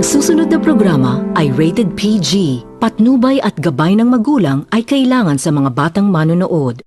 susunod na programa ay rated PG. Patnubay at gabay ng magulang ay kailangan sa mga batang manonood.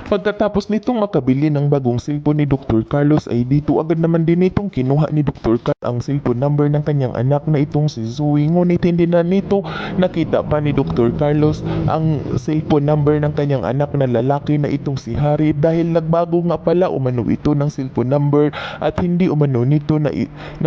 Pagkatapos nitong makabili ng bagong cellphone ni Dr. Carlos ay dito agad naman din itong kinuha ni Dr. Carlos ang cellphone number ng kanyang anak na itong si Zoe. Ngunit hindi na nito nakita pa ni Dr. Carlos ang cellphone number ng kanyang anak na lalaki na itong si Harry dahil nagbago nga pala umano ito ng cellphone number at hindi umano nito na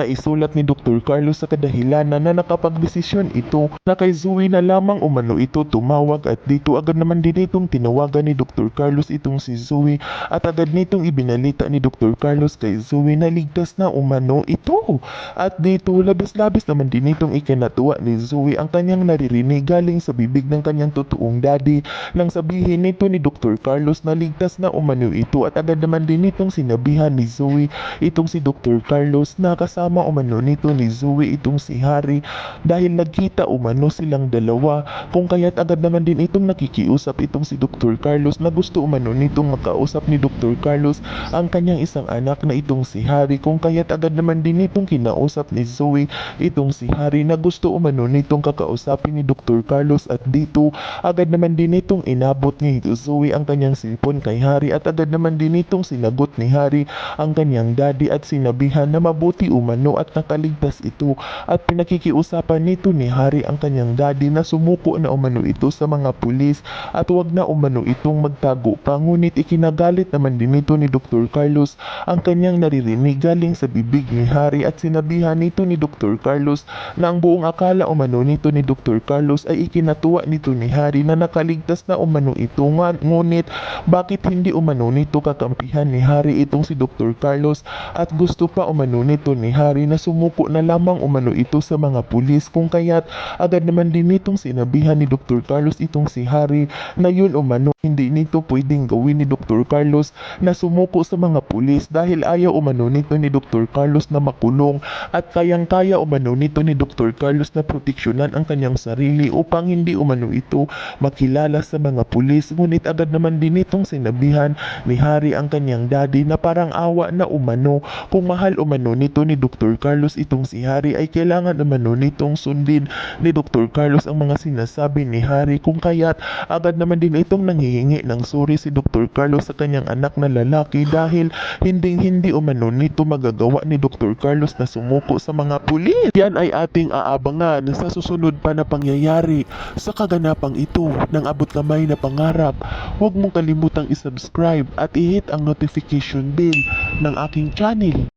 isulat ni Dr. Carlos sa kadahilanan na nakapagdesisyon ito na kay Zoe na lamang umano ito tumawag at dito agad naman din itong tinawagan ni Dr. Carlos itong si Zoe at agad nitong ibinalita ni Dr. Carlos kay Zoe na ligtas na umano ito. At dito labis-labis naman din itong ikinatuwa ni Zoe ang kanyang naririnig galing sa bibig ng kanyang totoong daddy nang sabihin nito ni Dr. Carlos na ligtas na umano ito at agad naman din itong sinabihan ni Zoe itong si Dr. Carlos na kasama umano nito ni Zoe itong si Harry dahil nagkita umano silang dalawa kung kaya't agad naman din itong nakikiusap itong si Dr. Carlos na gusto umano nitong makausap ni Dr. Carlos ang kanyang isang anak na itong si Harry kung kaya't agad naman din itong kinausap ni Zoe itong si Harry na gusto umano nitong kakausapin ni Dr. Carlos at dito agad naman din itong inabot ni Zoe ang kanyang cellphone kay Harry at agad naman din itong sinagot ni Harry ang kanyang daddy at sinabihan na mabuti umano at nakaligtas ito at pinakikiusapan nito ni Harry ang kanyang daddy na sumuko na umano ito sa mga pulis at wag na umano itong magtago pa. Ngunit ikinagalit naman din ito ni Dr. Carlos ang kanyang naririnig galing sa bibig ni Harry at sinabihan nito ni Dr. Carlos na ang buong akala umano nito ni Dr. Carlos ay ikinatuwa nito ni Harry na nakaligtas na umano ito ngunit bakit hindi umano nito kakampihan ni Harry itong si Dr. Carlos at gusto pa umano nito ni Harry na sumuko na lamang umano ito sa mga pulis kung kaya't agad naman din nitong sinabihan ni Dr. Carlos itong si Harry na yun umano hindi nito pwedeng gawin ni Dr. Carlos na sumuko sa mga pulis dahil ayaw umano nito ni Dr. Carlos na makulong at kayang-kaya umano nito ni Dr. Carlos na proteksyonan ang kanyang sarili upang hindi umano ito makilala sa mga pulis. Ngunit agad naman din itong sinabihan ni Harry ang kanyang daddy na parang awa na umano kung mahal umano nito ni Dr. Carlos itong si Harry ay kailangan umano nitong sundin ni Dr. Carlos ang mga sinasabi ni Harry kung kaya't agad naman din itong nanghihingi ng sorry si Dr. Carlos sa kanyang anak na lalaki dahil hindi umano nito magagawa ni Dr. Carlos na sumuko sa mga pulis. Yan ay ating aabangan sa susunod pa na pangyayari sa kaganapang ito ng abot kamay na pangarap. Huwag mong kalimutang isubscribe at i-hit ang notification bell ng aking channel.